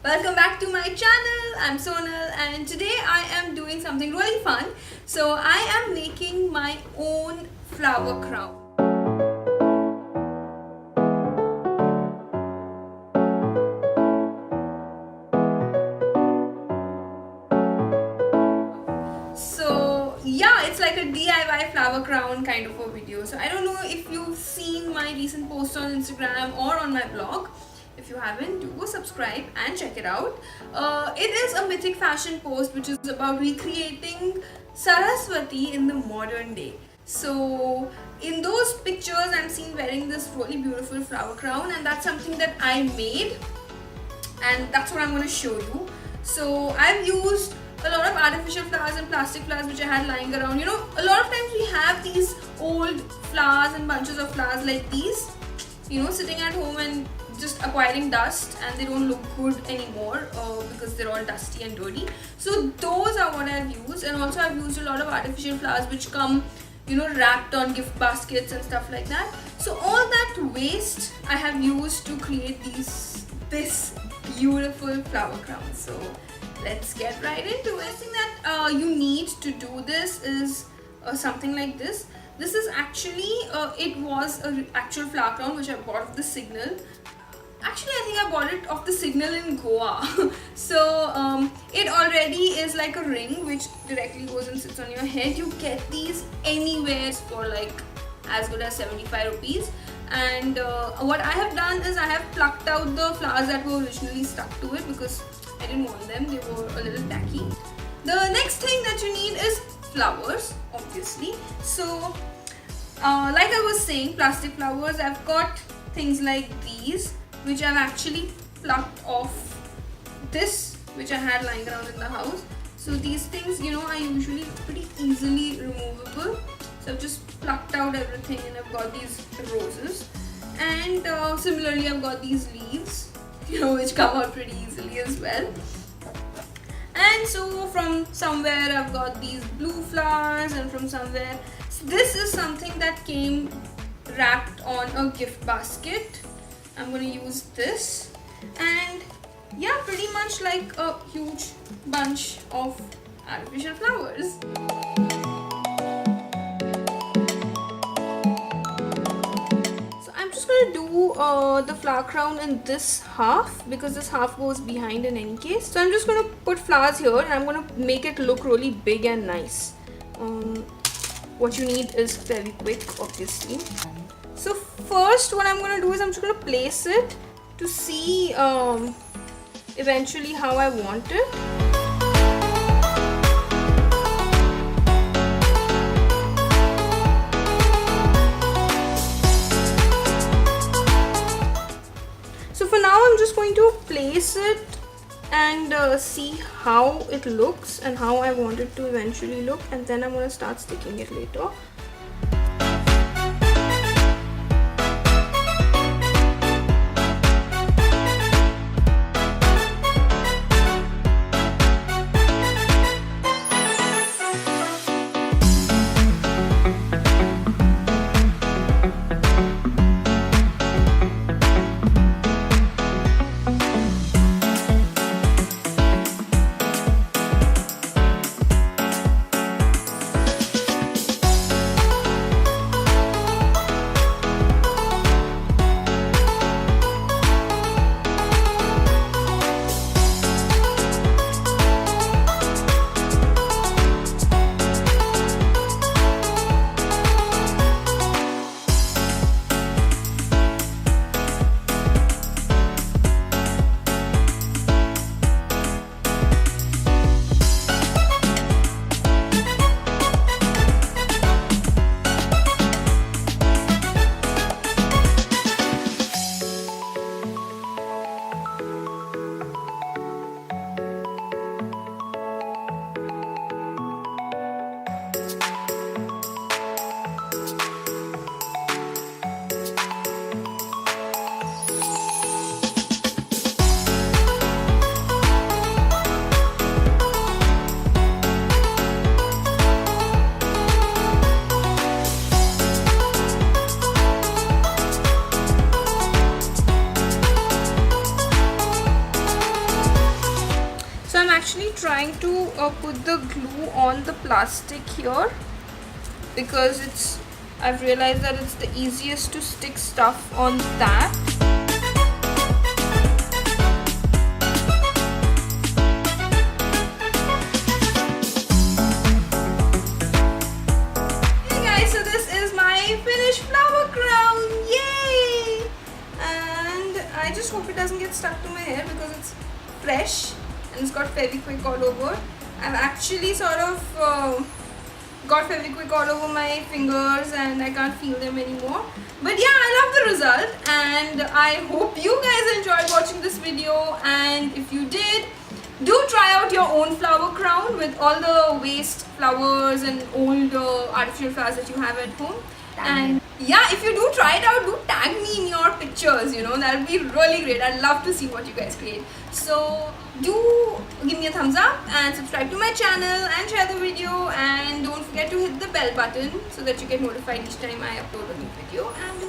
Welcome back to my channel. I'm Sonal and today I am doing something really fun. So I am making my own flower crown. So yeah, it's like a DIY flower crown kind of a video. So I don't know if you've seen my recent post on Instagram or on my blog. If you haven't, do go subscribe and check it out. It is a mythic fashion post which is about recreating Saraswati in the modern day. So in those pictures I'm seen wearing this really beautiful flower crown, and that's something that I made, and that's what I'm going to show you. So I've used a lot of artificial flowers and plastic flowers which I had lying around. You know, a lot of times we have these old flowers and bunches of flowers like these, you know, sitting at home and just acquiring dust, and they don't look good anymore because they're all dusty and dirty. So those are what I've used, and also I've used a lot of artificial flowers which come, you know, wrapped on gift baskets and stuff like that. So all that waste I have used to create this beautiful flower crown. So let's get right into it. The thing that you need to do this is something like this. This is actually, it was an actual flower crown which I bought off the Signal. Actually, I think I bought it off the Signal in Goa. So it already is like a ring which directly goes and sits on your head. You get these anywhere for like as good as 75 rupees. And what I have done is I have plucked out the flowers that were originally stuck to it because I didn't want them. They were a little tacky. The next thing that you need is flowers, obviously. So like I was saying, plastic flowers, I've got things like these which I've actually plucked off this, which I had lying around in the house. So these things, you know, are usually pretty easily removable. So I've just plucked out everything, and I've got these roses. And similarly, I've got these leaves, you know, which come out pretty easily as well. And so from somewhere I've got these blue flowers, and from somewhere, so this is something that came wrapped on a gift basket. I'm going to use this, and yeah, pretty much like a huge bunch of artificial flowers. So I'm just going to do the flower crown in this half because this half goes behind in any case. So I'm just going to put flowers here, and I'm going to make it look really big and nice. What you need is Fevikwik, obviously. So first what I'm going to do is I'm just going to place it to see eventually how I want it. So for now I'm just going to place it and see how it looks and how I want it to eventually look, and then I'm going to start sticking it later. actually trying to put the glue on the plastic here because I've realized that it's the easiest to stick stuff on that. Hey guys, so this is my finished flower crown. Yay! And I just hope it doesn't get stuck to my hair because it's fresh and it's got Fevikwik all over. I've actually sort of got Fevikwik all over my fingers and I can't feel them anymore. But yeah, I love the result and I hope you guys enjoyed watching this video, and if you did, do try out your own flower crown with all the waste flowers and old artificial flowers that you have at home. And yeah, if you do try it out, do tag me in your pictures, you know, that would be really great. I'd love to see what you guys create. So do give me a thumbs up and subscribe to my channel and share the video, and don't forget to hit the bell button so that you get notified each time I upload a new video. And